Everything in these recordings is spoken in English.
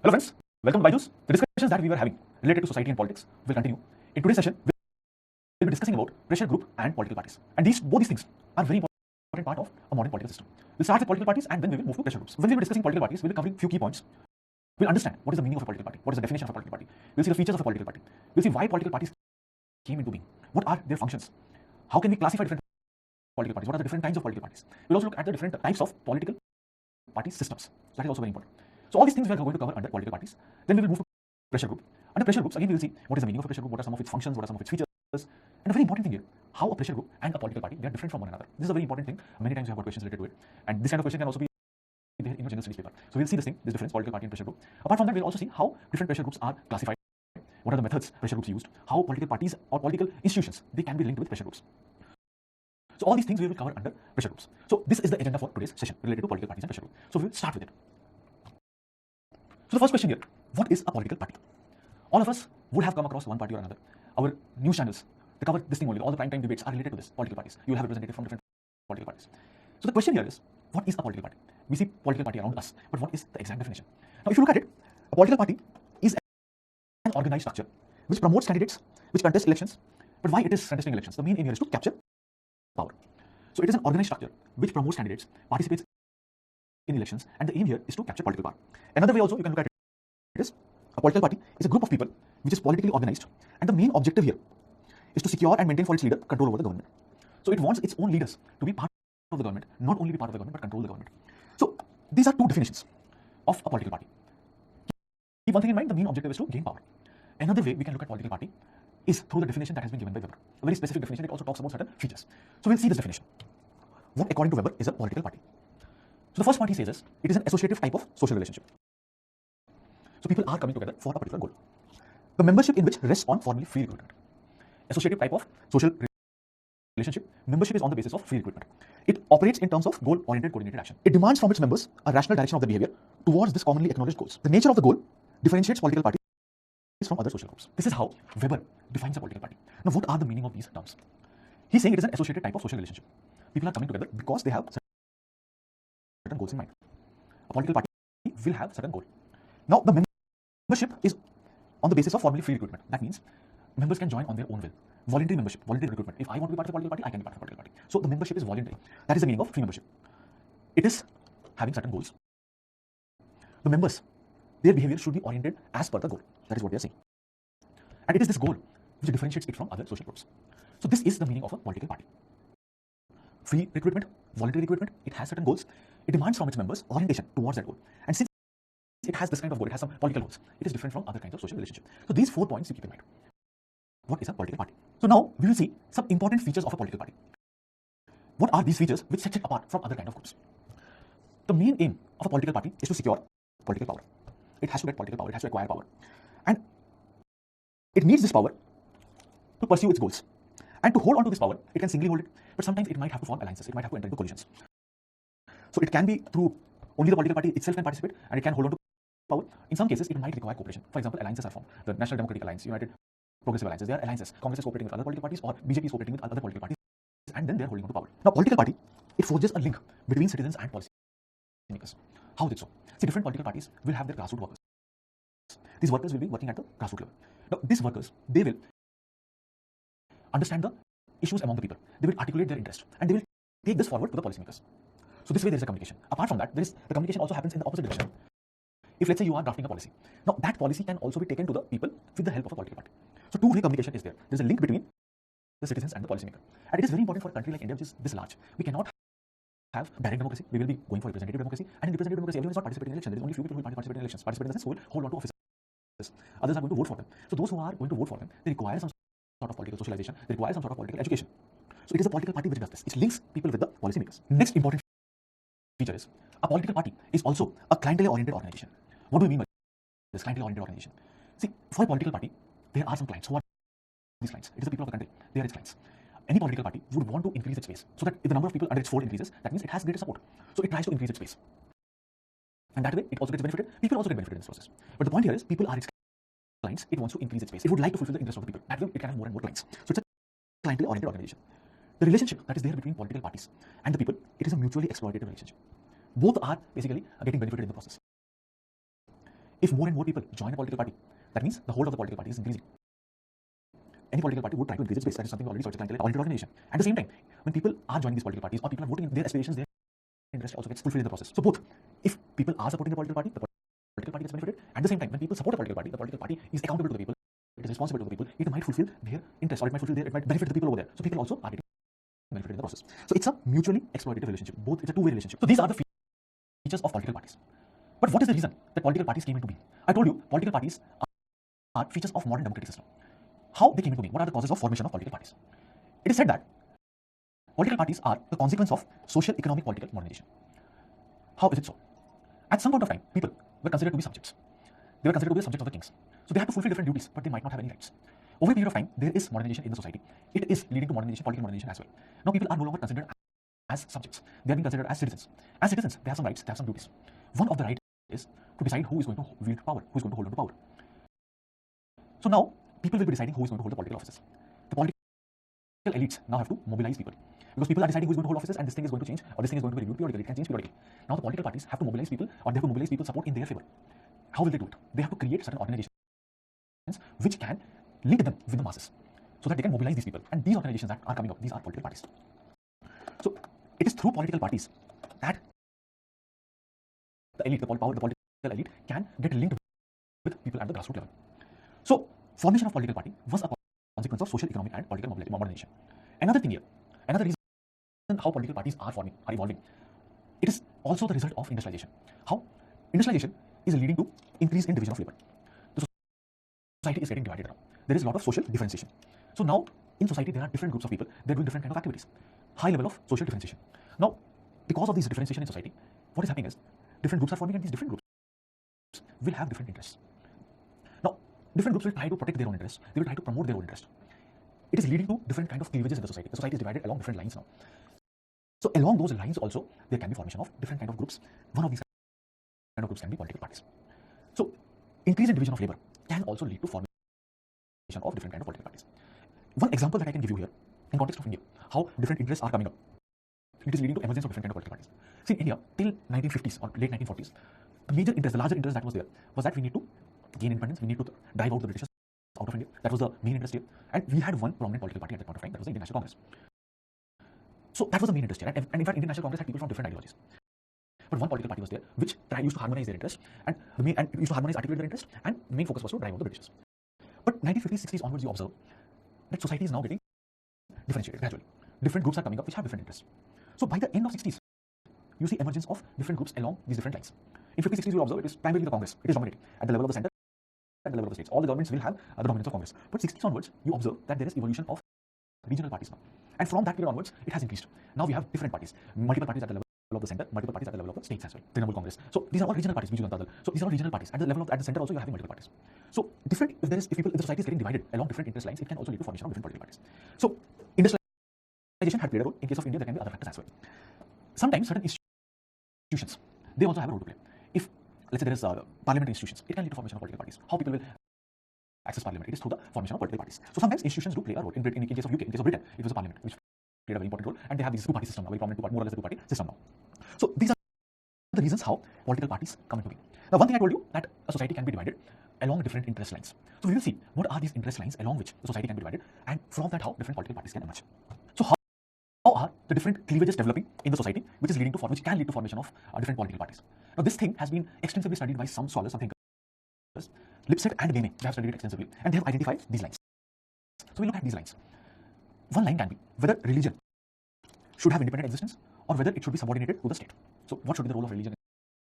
Hello friends, welcome to Byju's. The discussions that we were having related to society and politics will continue. In today's session, we'll be discussing about pressure group and political parties. And both these things are very important part of a modern political system. We'll start with political parties and then we will move to pressure groups. When we will be discussing political parties, we'll be covering few key points. We'll understand what is the meaning of a political party, what is the definition of a political party. We'll see the features of a political party. We'll see why political parties came into being. What are their functions? How can we classify different political parties? What are the different kinds of political parties? We'll also look at the different types of political party systems. That is also very important. So all these things we are going to cover under political parties. Then we will move to pressure group. Under pressure groups, again we will see what is the meaning of a pressure group, what are some of its functions, what are some of its features. And a very important thing here, how a pressure group and a political party, they are different from one another. This is a very important thing. Many times you have got questions related to it. And this kind of question can also be there in your general studies paper. So we'll see this thing, this difference, political party and pressure group. Apart from that, we'll also see how different pressure groups are classified. What are the methods pressure groups used? How political parties or political institutions, they can be linked with pressure groups. So all these things we will cover under pressure groups. So this is the agenda for today's session related to political parties and pressure groups. So we'll start with it. So the first question here, what is a political party? All of us would have come across one party or another. Our news channels, they cover this thing only. All the prime time debates are related to this, political parties. You will have representatives from different political parties. So the question here is, what is a political party? We see political party around us, but what is the exact definition? Now if you look at it, a political party is an organized structure which promotes candidates, which contest elections. But why it is contesting elections? The main aim here is to capture power. So it is an organized structure which promotes candidates, participates in elections, and the aim here is to capture political power. Another way also you can look at it is, a political party is a group of people which is politically organized, and the main objective here is to secure and maintain for its leader control over the government. So it wants its own leaders to be part of the government, not only be part of the government but control the government. So these are two definitions of a political party. Keep one thing in mind, the main objective is to gain power. Another way we can look at political party is through the definition that has been given by Weber. A very specific definition. It also talks about certain features. So we'll see this definition. What according to Weber is a political party? So the first part he says is, it is an associative type of social relationship. So people are coming together for a particular goal. The membership in which rests on formally free recruitment. Associative type of social relationship. Membership is on the basis of free recruitment. It operates in terms of goal-oriented coordinated action. It demands from its members a rational direction of their behavior towards this commonly acknowledged goals. The nature of the goal differentiates political parties from other social groups. This is how Weber defines a political party. Now what are the meaning of these terms? He's saying it is an associated type of social relationship. People are coming together because they have certain goals in mind. A political party will have certain goal. Now the membership is on the basis of formally free recruitment. That means members can join on their own will. Voluntary membership, voluntary recruitment. If I want to be part of the political party, I can be part of the political party. So the membership is voluntary. That is the meaning of free membership. It is having certain goals. The members, their behavior should be oriented as per the goal. That is what they are saying. And it is this goal which differentiates it from other social groups. So this is the meaning of a political party. Free recruitment, voluntary recruitment, it has certain goals. It demands from its members orientation towards that goal. And since it has this kind of goal, it has some political goals, it is different from other kinds of social relationship. So these 4 points you keep in mind. What is a political party? So now we will see some important features of a political party. What are these features which sets it apart from other kind of groups? The main aim of a political party is to secure political power. It has to get political power, it has to acquire power. And it needs this power to pursue its goals. And to hold on to this power, it can singly hold it, but sometimes it might have to form alliances, it might have to enter into collisions. So it can be through only the political party itself can participate and it can hold on to power. In some cases, it might require cooperation. For example, alliances are formed. The National Democratic Alliance, United Progressive Alliances, they are alliances. Congress is cooperating with other political parties or BJP is cooperating with other political parties and then they are holding on to power. Now, political party, it forges a link between citizens and policy makers. How is it so? See, different political parties will have their grassroots workers. These workers will be working at the grassroots level. Now, these workers, they will understand the issues among the people. They will articulate their interest and they will take this forward to the policymakers. So this way there is a communication. Apart from that, the communication also happens in the opposite direction. If let's say you are drafting a policy, now that policy can also be taken to the people with the help of a political party. So two-way communication is there. There is a link between the citizens and the policymaker. And it is very important for a country like India, which is this large. We cannot have direct democracy. We will be going for representative democracy. And in representative democracy, everyone is not participating in elections. There is only few people who participate in elections. Participate in the sense who will hold on to offices. Others are going to vote for them. So those who are going to vote for them, they require some sort of political socialization. They require some sort of political education. So it is a political party which does this. It links people with the policymakers. Next important feature is a political party is also a clientele-oriented organization. What do we mean by this clientele-oriented organization? See, for a political party, there are some clients. Who are these clients? It is the people of the country. They are its clients. Any political party would want to increase its base so that if the number of people under its fold increases, that means it has greater support. So it tries to increase its base. And that way, it also gets benefited. People also get benefited in this process. But the point here is, people are its clients. It wants to increase its base. It would like to fulfill the interest of the people. That way, it can have more and more clients. So it's a clientele-oriented organization. The relationship that is there between political parties and the people, it is a mutually exploitative relationship. Both are basically getting benefited in the process. if more and more people join a political party, that means the hold of the political party is increasing. Any political party would try to increase its base. That is something we already saw. It's a clientele-oriented organization. At the same time, when people are joining these political parties or people are voting, their aspirations, their interest also gets fulfilled in the process. So both, if people are supporting the political party gets benefited. At the same time, when people support a political party, the political party is accountable to the people. It is responsible to the people. It might fulfill their interest, or it might benefit the people over there. So people also are getting benefited in the process. So it's a mutually exploitative relationship. Both, it's a two-way relationship. So these are the features of political parties. But what is the reason that political parties came into being? I told you, political parties are features of modern democratic system. How they came into being? What are the causes of formation of political parties? It is said that political parties are the consequence of social, economic, political modernization. How is it so? At some point of time, people were considered to be subjects. They were considered to be the subjects of the kings. So they had to fulfill different duties, but they might not have any rights. Over a period of time, there is modernization in the society. It is leading to modernization, political modernization as well. Now people are no longer considered as subjects. They are being considered as citizens. As citizens, they have some rights, they have some duties. One of the rights is to decide who is going to wield power, who is going to hold on to power. So now, people will be deciding who is going to hold the political offices. The political elites now have to mobilize people. Because people are deciding who is going to hold offices and this thing is going to change or this thing is going to be reviewed periodically. It can change periodically. Now the political parties have to mobilize people or they have to mobilize people's support in their favor. How will they do it? They have to create certain organizations which can link them with the masses so that they can mobilize these people. And these organizations that are coming up, these are political parties. So it is through political parties that the elite, the political elite can get linked with people at the grassroots level. So formation of political party was a consequence of social, economic and political modernization. Another thing here, another reason how political parties are evolving, it is also the result of industrialization. How? Industrialization is leading to increase in division of labor. The society is getting divided around. There is a lot of social differentiation. So now in society there are different groups of people, they're doing different kind of activities. High level of social differentiation. Now, because of this differentiation in society, what is happening is different groups are forming and these different groups will have different interests. Now, different groups will try to protect their own interests. They will try to promote their own interest. It is leading to different kind of cleavages in the society. The society is divided along different lines now. So along those lines also, there can be formation of different kind of groups. One of these kind of groups can be political parties. So increase in division of labor can also lead to formation of different kind of political parties. One example that I can give you here, in context of India, how different interests are coming up. It is leading to emergence of different kind of political parties. See, in India, till 1950s or late 1940s, the major interest, the larger interest that was there was that we need to gain independence, we need to drive out the Britishers out of India. That was the main interest here. And we had one prominent political party at that point of time, that was the Indian National Congress. So that was the main interest here. And in fact, Indian National Congress had people from different ideologies. But one political party was there which used to harmonize their interests and used to harmonize, articulate their interests, and the main focus was to drive out the Britishers. But 1950s, 60s onwards, you observe that society is now getting differentiated gradually. Different groups are coming up which have different interests. So by the end of 60s, you see emergence of different groups along these different lines. In 50s, 60s, you observe it is primarily the Congress. It is dominating at the level of the center, at the level of the states. All the governments will have the dominance of Congress. But 60s onwards, you observe that there is evolution of regional parties now. And from that period onwards, it has increased. Now we have different parties, multiple parties at the level of the center, multiple parties at the level of the states as well. Trinamool Congress. So these are all regional parties. So these are all regional parties. At the level of at the center also, you are having multiple parties. So different. If the society is getting divided along different interest lines, it can also lead to formation of different political parties. So industrialization had played a role. In case of India, there can be other factors as well. Sometimes certain institutions, they also have a role to play. If let's say there is parliamentary institutions, it can lead to formation of political parties. How people will access parliament? It is through the formation of political parties. So sometimes institutions do play a role. In case of UK, in case of Britain, it was a parliament which played a very important role, and they have this two-party system now, very prominent more or less a two-party system now. So these are the reasons how political parties come into being. Now, one thing I told you that a society can be divided along different interest lines. So we will see what are these interest lines along which the society can be divided, and from that how different political parties can emerge. So how are the different cleavages developing in the society, which can lead to formation of different political parties. Now, this thing has been extensively studied by some scholars, some thinkers. Lipset and Gane, they have studied it extensively, and they have identified these lines. So we look at these lines. One line can be whether religion should have independent existence or whether it should be subordinated to the state. So what should be the role of religion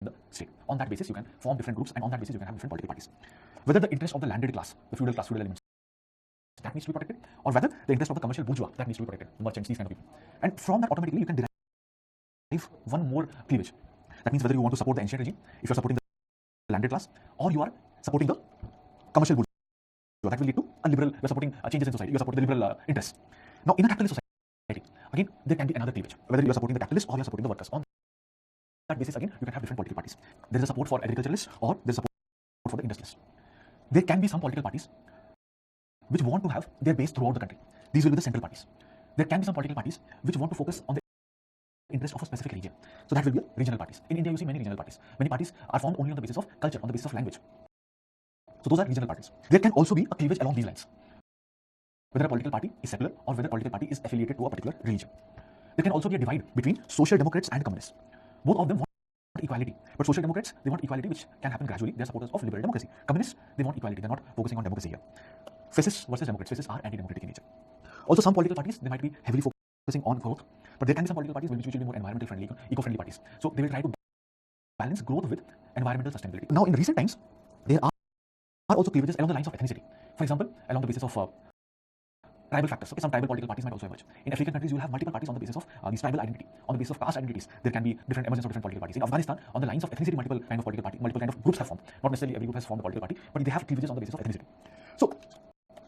in the state? On that basis, you can form different groups, and on that basis, you can have different political parties. Whether the interest of the landed class, the feudal class, feudal elements, that needs to be protected, or whether the interest of the commercial bourgeois, that needs to be protected, merchants, these kind of people. And from that, automatically, you can derive one more cleavage. That means whether you want to support the ancient regime, if you're supporting the landed class, or you are supporting the commercial bourgeois. That will lead to a liberal, you're supporting changes in society, you're supporting the liberal interests. Now, in a capitalist society, again, there can be another cleavage, whether you're supporting the capitalists or you're supporting the workers. On that basis, again, you can have different political parties. There is a support for agriculturalists or there is support for the industrialists. There can be some political parties which want to have their base throughout the country. These will be the central parties. There can be some political parties which want to focus on the interest of a specific region. So that will be regional parties. In India, you see many regional parties. Many parties are formed only on the basis of culture, on the basis of language. So those are regional parties. There can also be a cleavage along these lines, whether a political party is secular or whether a political party is affiliated to a particular religion. There can also be a divide between social democrats and communists. Both of them want equality, but social democrats, they want equality which can happen gradually. They are supporters of liberal democracy. Communists, they want equality. They're not focusing on democracy here. Fascists versus democrats. Fascists are anti-democratic in nature. Also, some political parties, they might be heavily focusing on growth, but there can be some political parties which will be more environmental friendly, eco-friendly parties. So they will try to balance growth with environmental sustainability. Now, in recent times, there are also cleavages along the lines of ethnicity. For example, along the basis of tribal factors. Okay, some tribal political parties might also emerge. In African countries, you will have multiple parties on the basis of these tribal identity, on the basis of caste identities. There can be different emergence of different political parties. In Afghanistan, on the lines of ethnicity, multiple kind of political party, multiple kind of groups have formed. Not necessarily every group has formed a political party, but they have cleavages on the basis of ethnicity. So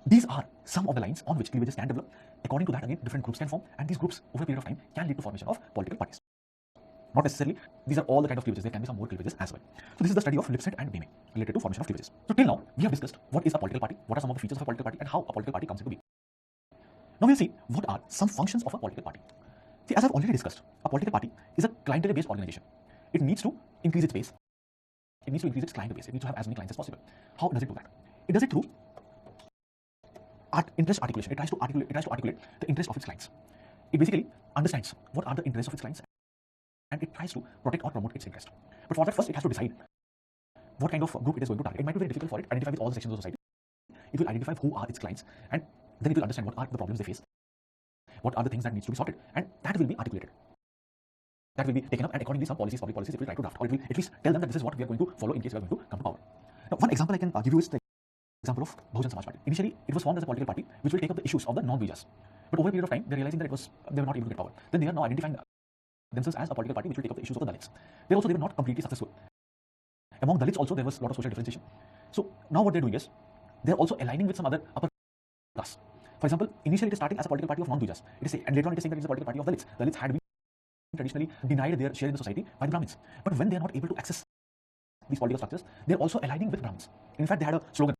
these are some of the lines on which cleavages can develop. According to that, again, different groups can form, and these groups over a period of time can lead to formation of political parties. Not necessarily these are all the kind of cleavages. There can be some more cleavages as well. So this is the study of Lipset and Deming related to formation of cleavages. So till now, we have discussed what is a political party, what are some of the features of a political party, and how a political party comes into being. Now we'll see what are some functions of a political party. See, as I've already discussed, a political party is a clientele-based organization. It needs to increase its base. It needs to increase its client base. It needs to have as many clients as possible. How does it do that? It does it through interest articulation. It tries to articulate the interest of its clients. It basically understands what are the interests of its clients, and it tries to protect or promote its interest. But for that, first it has to decide what kind of group it is going to target. It might be very difficult for it to identify with all the sections of society. It will identify who are its clients, and then it will understand what are the problems they face, what are the things that needs to be sorted, and that will be articulated. That will be taken up, and accordingly some policies, public policies, it will try to draft, or it will at least tell them that this is what we are going to follow in case we are going to come to power. Now, one example I can give you is the example of Bahujan Samaj Party. Initially, it was formed as a political party which will take up the issues of the non-Vijas. But over a period of time, they're realizing that they were not able to get power. Then they are now identifying themselves as a political party which will take up the issues of the Dalits. They were not completely successful. Among Dalits also, there was a lot of social differentiation. So now what they're doing is, they're also aligning with some other upper class. For example, initially it is starting as a political party of non-Vijas. And later on it is saying that it is a political party of Dalits. Dalits had been traditionally denied their share in the society by the Brahmins. But when they are not able to access these political structures, they're also aligning with Brahmins. In fact, they had a slogan.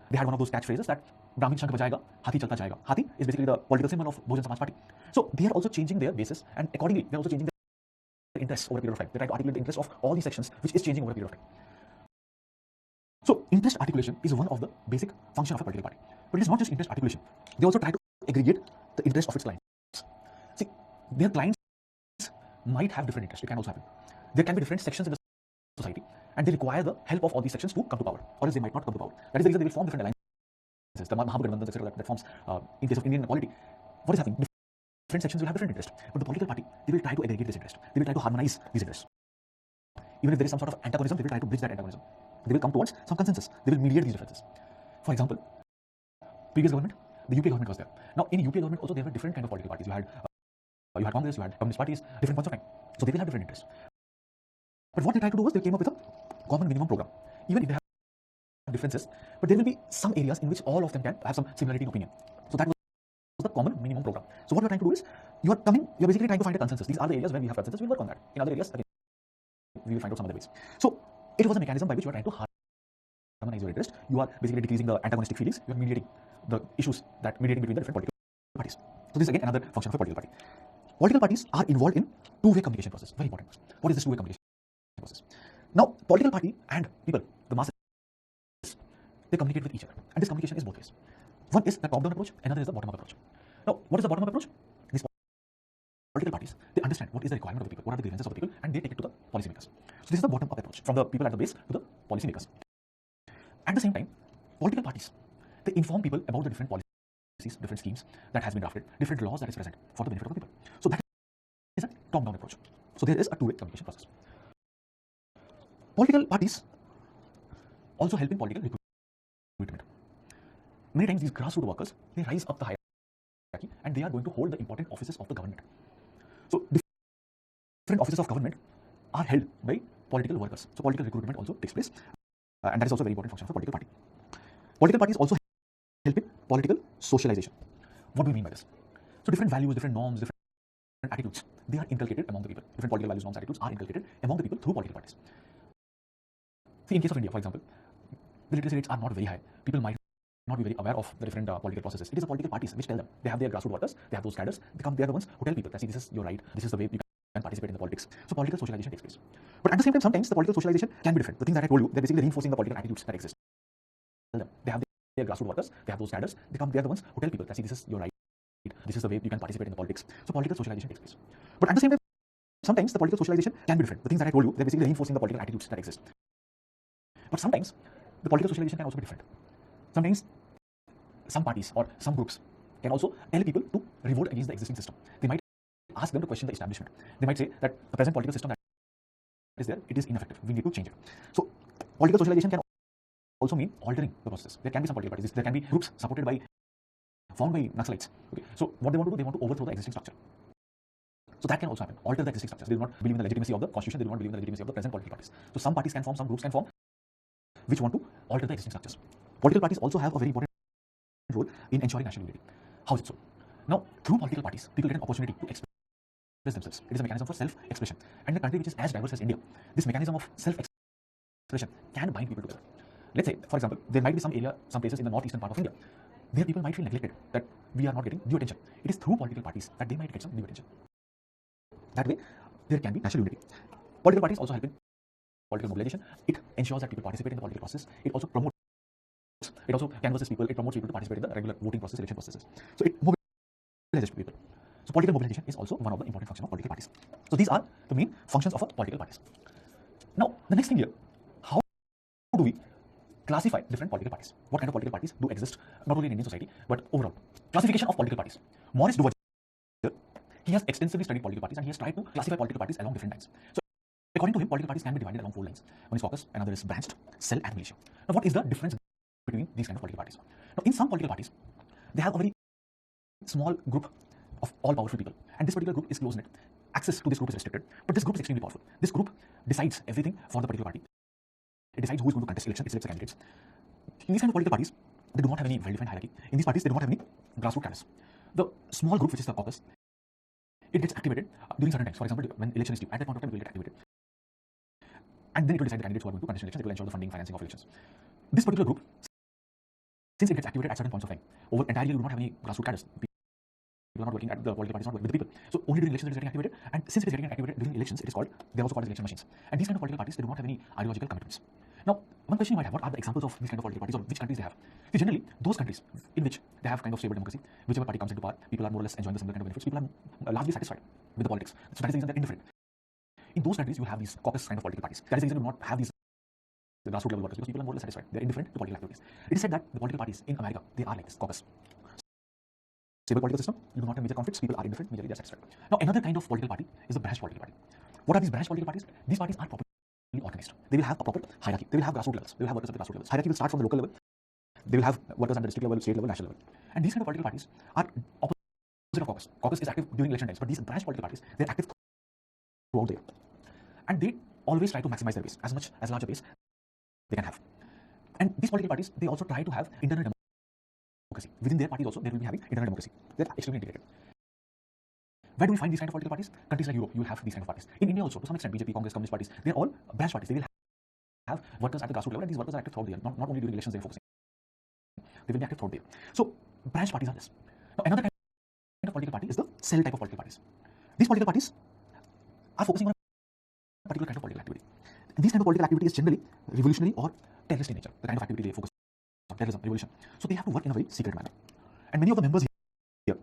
They had one of those catchphrases that Brahmin Shankh bajayega, Hathi chalta jayega. Hathi is basically the political symbol of Bahujan Samaj Party. So they are also changing their basis, and accordingly, they are also changing their interests over a period of time. They try to articulate the interest of all these sections, which is changing over a period of time. So interest articulation is one of the basic functions of a political party. But it is not just interest articulation. They also try to aggregate the interest of its clients. See, their clients might have different interests. It can also happen. There can be different sections in the society, and they require the help of all these sections to come to power, or else they might not come to power. That is the reason they will form different alliances. The Mahabharata, etc., that forms in case of Indian polity. What is happening? Different sections will have different interests, but the political party, they will try to aggregate this interest. They will try to harmonize these interests. Even if there is some sort of antagonism, they will try to bridge that antagonism. They will come towards some consensus. They will mediate these differences. For example, previous government, the UPA government was there. Now, in UPA government also, there were different kind of political parties. You had Congress, you had communist parties, different points of time. So they will have different interests. But what they tried to do was they came up with a common minimum program. Even if they have differences, but there will be some areas in which all of them can have some similarity in opinion. So that was the common minimum program. So what we're trying to do is, you're basically trying to find a consensus. These are the areas where we have consensus, we'll work on that. In other areas, again, we will find out some other ways. So it was a mechanism by which you are trying to harmonize your interest. You are basically decreasing the antagonistic feelings. You are mediating the issues mediating between the different political parties. So this is again another function of a political party. Political parties are involved in two-way communication process. Very important. What is this two-way communication process? Now, political party and people, the masses, they communicate with each other, and this communication is both ways. One is the top-down approach, another is the bottom-up approach. Now, what is the bottom-up approach? These political parties, they understand what is the requirement of the people, what are the grievances of the people, and they take it to the policymakers. So this is the bottom-up approach, from the people at the base to the policymakers. At the same time, political parties, they inform people about the different policies, different schemes that has been drafted, different laws that is present for the benefit of the people. So that is a top-down approach. So there is a two-way communication process. Political parties also help in political recruitment. Many times these grassroots workers, they rise up the hierarchy and they are going to hold the important offices of the government. So different offices of government are held by political workers. So political recruitment also takes place, and that is also a very important function of a political party. Political parties also help in political socialization. What do we mean by this? So different values, different norms, different attitudes, they are inculcated among the people. Different political values, norms, attitudes are inculcated among the people through political parties. See, in case of India, for example, the literacy rates are not very high. People might not be very aware of the different political processes. It is the political parties which tell them. They have their grassroots workers, they have those cadres, they are the ones who tell people that see, this is your right, this is the way you can participate in the politics. So political socialization takes place. But at the same time, sometimes the political socialization can be different. The things that I told you, they're basically reinforcing the political attitudes that exist. They have their grassroots workers, they have those cadres, they are the ones who tell people that see, this is your right, this is the way you can participate in the politics. So political socialization takes place. But at the same time, sometimes the political socialization can be different. The things that I told you, they're basically reinforcing the political attitudes that exist. But sometimes the political socialization can also be different. Sometimes some parties or some groups can also tell people to revolt against the existing system. They might ask them to question the establishment. They might say that the present political system that is there, it is ineffective. We need to change it. So political socialization can also mean altering the process. There can be some political parties. There can be groups formed by Naxalites. Okay. So what they want to do, they want to overthrow the existing structure. So that can also happen. Alter the existing structures. They do not believe in the legitimacy of the constitution. They do not believe in the legitimacy of the present political parties. So some parties can form, some groups can form, which want to alter the existing structures. Political parties also have a very important role in ensuring national unity. How is it so? Now, through political parties, people get an opportunity to express themselves. It is a mechanism for self-expression. And in a country which is as diverse as India, this mechanism of self-expression can bind people together. Let's say, for example, there might be some places in the northeastern part of India, where people might feel neglected, that we are not getting due attention. It is through political parties that they might get some due attention. That way, there can be national unity. Political parties also help in political mobilization. It ensures that people participate in the political process. It also canvasses people. It promotes people to participate in the regular voting process, election processes. So it mobilizes people. So political mobilization is also one of the important functions of political parties. So these are the main functions of a political parties. Now, the next thing here, how do we classify different political parties? What kind of political parties do exist not only in Indian society but overall? Classification of political parties. Maurice Duverger, he has extensively studied political parties and he has tried to classify political parties along different lines. So according to him, political parties can be divided along 4 lines. One is caucus, another is branched, cell, and militia. Now, what is the difference between these kind of political parties? Now, in some political parties, they have a very small group of all powerful people, and this particular group is close-knit. Access to this group is restricted, but this group is extremely powerful. This group decides everything for the particular party. It decides who is going to contest election, it selects the candidates. In these kind of political parties, they do not have any well-defined hierarchy. In these parties, they do not have any grassroots cadres. The small group, which is the caucus, it gets activated during certain times. For example, when election is due, at that point of time, it will get activated. And then it will decide the candidates who are going to contest elections. It will ensure the funding, financing of elections. This particular group, since it gets activated at certain points of time, over entire year, you do not have any grassroots cadres. People are not working at the political parties, not working with the people. So only during elections it is getting activated. And since it is getting activated during elections, they are also called as election machines. And these kind of political parties, they do not have any ideological commitments. Now, one question you might have, what are the examples of these kind of political parties, or which countries they have? See, generally, those countries in which they have kind of stable democracy, whichever party comes into power, people are more or less enjoying the similar kind of benefits. People are largely satisfied with the politics. So that is the reason they're indifferent. In those countries, you have these caucus kind of political parties. That is the reason you do not have these grassroots level workers, because people are more or less satisfied. They're indifferent to political activities. It is said that the political parties in America, they are like this, caucus. Stable political system, you do not have major conflicts, people are indifferent, majorly they are satisfied. Now, another kind of political party is the branch political party. What are these branch political parties? These parties are properly organized. They will have a proper hierarchy. They will have grassroots levels. They will have workers at the grassroots levels. Hierarchy will start from the local level. They will have workers at the district level, state level, national level. And these kind of political parties are opposite of caucus. Caucus is active during election times, but these branch political parties, they're active throughout the year. And they always try to maximize their base, as large a base they can have. And these political parties, they also try to have internal democracy. Within their parties also, they will be having internal democracy. They're extremely integrated. Where do we find these kind of political parties? Countries like Europe, you will have these kind of parties. In India also, to some extent, BJP, Congress, Communist parties, they're all branch parties. They will have workers at the grassroots level, and these workers are active throughout the year. Not only during elections they're focusing. They will be active throughout the year. So, branch parties are this. Now, another kind of political party is the cell type of political parties. These political parties are focusing on a particular kind of political activity. These kind of political activity is generally revolutionary or terrorist in nature. The kind of activity they focus on, terrorism, revolution. So they have to work in a very secret manner. And many of the members here,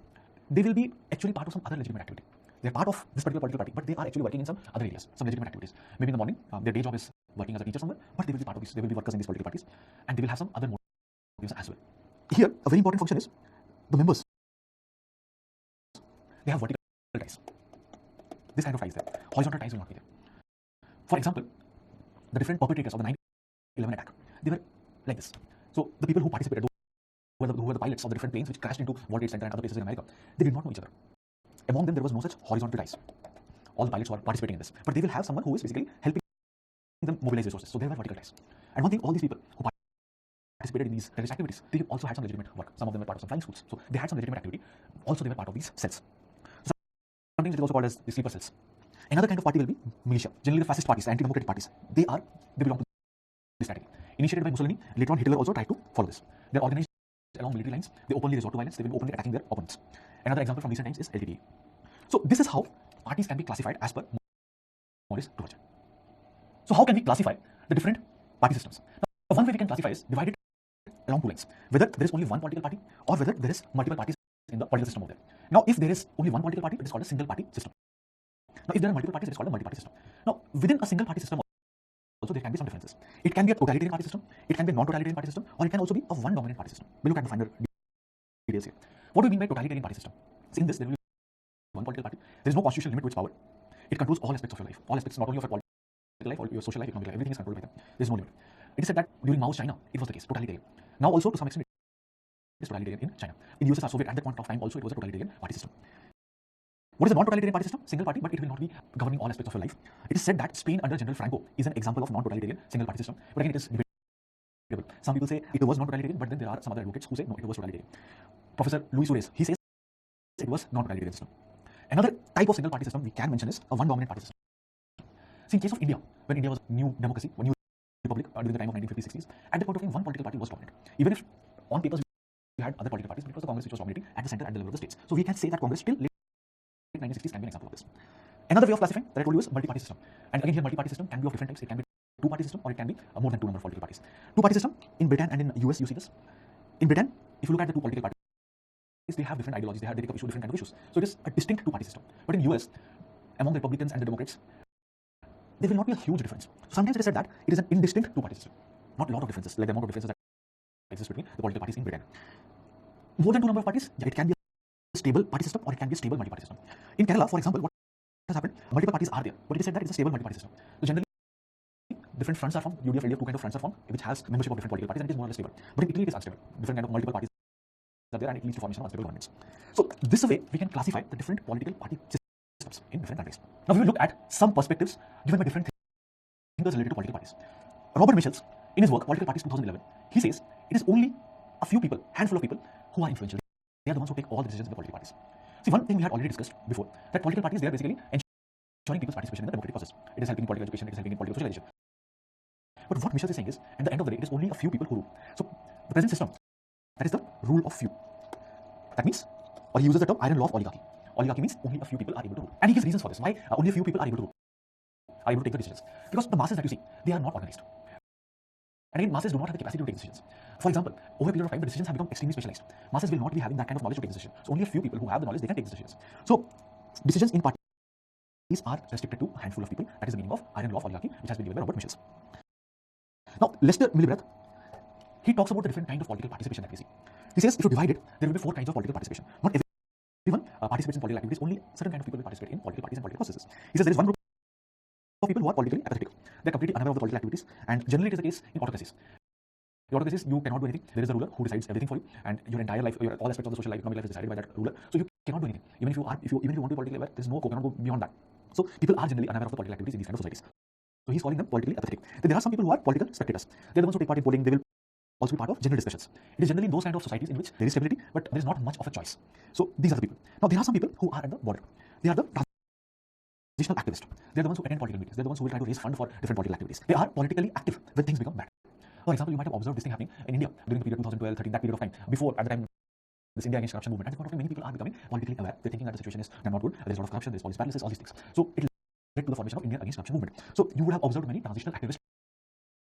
they will be actually part of some other legitimate activity. They're part of this particular political party, but they are actually working in some other areas, some legitimate activities. Maybe in the morning, their day job is working as a teacher somewhere, but they will be part of this. They will be workers in these political parties, and they will have some other motives as well. Here, a very important function is the members. They have vertical ties. This kind of ties there. Horizontal ties will not be there. For example, the different perpetrators of the 9/11 attack, they were like this. So the people who participated, who were the pilots of the different planes which crashed into World Trade Center and other places in America, they did not know each other. Among them, there was no such horizontal ties. All the pilots were participating in this, but they will have someone who is basically helping them mobilize resources. So there were vertical ties. And one thing, all these people who participated in these terrorist activities, they also had some legitimate work. Some of them were part of some flying schools, so they had some legitimate activity. Also, they were part of these cells. So sometimes it is also called as the sleeper cells. Another kind of party will be militia. Generally, the fascist parties, the anti-democratic parties, they belong to this category. Initiated by Mussolini, later on Hitler also tried to follow this. They're organized along military lines, they openly resort to violence, they will be openly attacking their opponents. Another example from recent times is LTTE. So this is how parties can be classified as per Morris Trowajah. So how can we classify the different party systems? Now, one way we can classify is divide it along two lines, whether there is only one political party or whether there is multiple parties in the political system over there. Now, if there is only one political party, it is called a single party system. Now, if there are multiple parties, it is called a multi-party system. Now, within a single party system also there can be some differences. It can be a totalitarian party system, it can be a non-totalitarian party system, or it can also be a one dominant party system. We'll look at the finer details here. What do we mean by totalitarian party system? So in this, there will be one political party. There is no constitutional limit to its power. It controls all aspects of your life. All aspects not only of your political life, or your social life, economic life. Everything is controlled by them. There is no limit. It is said that during Mao's China, it was the case, totalitarian. Now also to some extent, it is totalitarian in China. In USSR, Soviet, at that point of time also it was a totalitarian party system. What is a non-totalitarian party system? Single party, but it will not be governing all aspects of your life. It is said that Spain under General Franco is an example of non-totalitarian single party system. But again, it is debatable. Some people say it was non-totalitarian, but then there are some other advocates who say no, it was totalitarian. Professor Luis Suarez, he says it was non-totalitarian system. Another type of single party system we can mention is a one dominant party system. See, in case of India, when India was a new democracy, a new republic during the time of 1950s, 60s, at the point of time, one political party was dominant. Even if on papers we had other political parties, but it was the Congress which was dominating at the center, at the level of the states. So we can say that Congress till 1960s can be an example of this. Another way of classifying that I told you is multi-party system. And again here multi-party system can be of different types. It can be two-party system or it can be more than two number of political parties. Two-party system in Britain and in US you see this. In Britain, if you look at the two political parties, they have different ideologies, they take up different kind of issues. So it is a distinct two-party system. But in US, among the Republicans and the Democrats, there will not be a huge difference. So sometimes it is said that it is an indistinct two-party system. Not a lot of differences, like the amount of differences that exist between the political parties in Britain. More than two number of parties, yeah, it can be a stable party system or it can be a stable multi-party system. In Kerala, for example, what has happened? Multiple parties are there, but it is said that it is a stable multi-party system. So generally, different fronts are formed. UDF, LDF, two kind of fronts are formed, which has membership of different political parties, and it is more or less stable. But in Italy, it is unstable. Different kind of multiple parties are there, and it leads to formation of unstable governments. So this way, we can classify the different political party systems in different countries. Now, we will look at some perspectives given by different thinkers related to political parties. Robert Michels, in his work Political Parties 2011, he says it is only a few people, handful of people, who are influential. They are the ones who take all the decisions in the political parties. See, one thing we had already discussed before, that political parties, they are basically ensuring people's participation in the democratic process. It is helping in political education, it is helping in political socialization. But what Michels is saying is, at the end of the day, it is only a few people who rule. So the present system, that is the rule of few. That means, or he uses the term iron law of oligarchy. Oligarchy means only a few people are able to rule. And he gives reasons for this. Why only a few people are able to rule, are able to take the decisions? Because the masses that you see, they are not organized. And again, masses do not have the capacity to take decisions. For example, over a period of time, the decisions have become extremely specialized. Masses will not be having that kind of knowledge to take decisions. So only a few people who have the knowledge, they can take decisions. So decisions in parties are restricted to a handful of people. That is the meaning of iron law of oligarchy, which has been given by Robert Michels. Now, Lester Miliband, he talks about the different kind of political participation that we see. He says if you divide it, there will be four kinds of political participation. Not everyone participates in political activities, only certain kind of people will participate in political parties and political processes. He says there is one group of people who are politically apathetic. They are completely unaware of the political activities, and generally it is the case in autocracies. In autocracies, you cannot do anything. There is a ruler who decides everything for you, and your entire life, all aspects of the social life, economic life is decided by that ruler. So you cannot do anything. Even if you want to be politically aware, there is no cannot go beyond that. So people are generally unaware of the political activities in these kind of societies. So he's calling them politically apathetic. Then there are some people who are political spectators. They are the ones who take part in polling. They will also be part of general discussions. It is generally in those kind of societies in which there is stability, but there is not much of a choice. So these are the people. Now there are some people who are at the border. They are the transitional activists. They are the ones who attend political meetings. They are the ones who will try to raise funds for different political activities. They are politically active when things become bad. For example, you might have observed this thing happening in India during the period 2012-13, that period of time, before, at the time, this India against corruption movement. At the point of time, many people are becoming politically aware. They're thinking that the situation is not good, there's a lot of corruption, there's policy paralysis, all these things. So it led to the formation of India against corruption movement. So you would have observed many transitional activists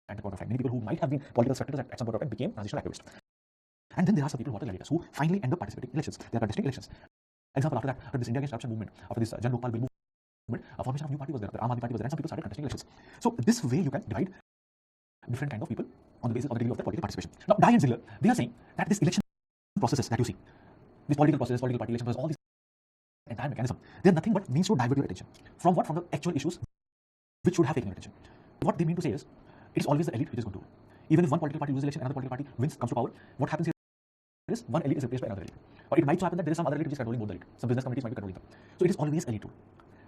at the point of time. Many people who might have been political spectators at some point of time became transitional activists. And then there are some people who are the gladiators who finally end up participating in elections. They are contesting elections. Example, after that, after this India against corruption movement, after this Jan Lokpal Bill movement, a formation of new party was there, the Aam Aadmi Party was there, and some people started contesting elections. So this way you can divide different kind of people on the basis of the degree of their political participation. Now, Dye and Ziegler, they are saying that this election processes that you see, these political processes, political party election process, all these entire mechanism, they are nothing but means to divert your attention. From what? From the actual issues which should have taken your attention. What they mean to say is, it is always the elite which is going to rule. Even if one political party loses election, another political party wins, comes to power, what happens here is one elite is replaced by another elite. Or it might so happen that there is some other elite which is controlling both the elite. Some business communities might be controlling them. So it is always elite rule.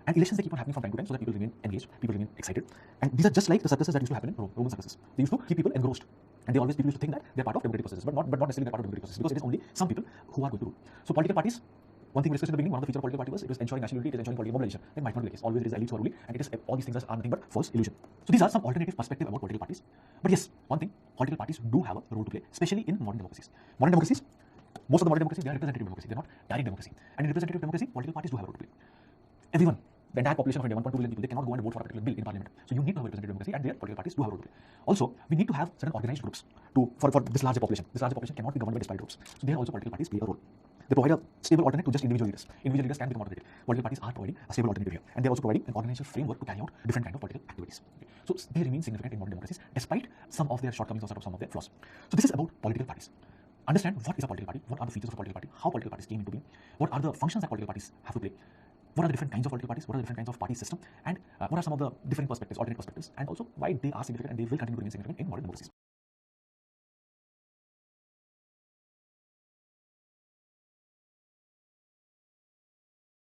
And elections, they keep on happening from time to time so that people remain engaged, people remain excited. And these are just like the circuses that used to happen in Roman circuses. They used to keep people engrossed. And people used to think that they're part of democratic processes, but not necessarily they're part of democratic processes, because it is only some people who are going to rule. So political parties, one thing we discussed in the beginning, one of the features of political party was it was ensuring national unity, it is ensuring political mobilization. It might not be the case. Always it is elites who are ruling, and it is all these things are nothing but false illusion. So these are some alternative perspective about political parties. But yes, one thing, political parties do have a role to play, especially in modern democracies. Modern democracies, Most of the modern democracies, they are representative democracy. They are not direct democracy. And in representative democracy, political parties do have a role to play. Everyone, the entire population of India, 1.2 billion people, they cannot go and vote for a particular bill in parliament. So you need to have a representative democracy, and their political parties do have a role to play. Also, we need to have certain organized groups for this larger population. This larger population cannot be governed by disparate groups. So there also political parties play a role. They provide a stable alternate to just individual leaders. Individual leaders can become autocratic. Political parties are providing a stable alternative here. And they are also providing an organizational framework to carry out different kinds of political activities. Okay. So they remain significant in modern democracies despite some of their shortcomings or some of their flaws. So this is about political parties. Understand what is a political party, what are the features of a political party, how political parties came into being, what are the functions that political parties have to play, what are the different kinds of political parties, what are the different kinds of party system, and what are some of the different perspectives, alternate perspectives, and also why they are significant and they will continue to remain significant in modern democracies.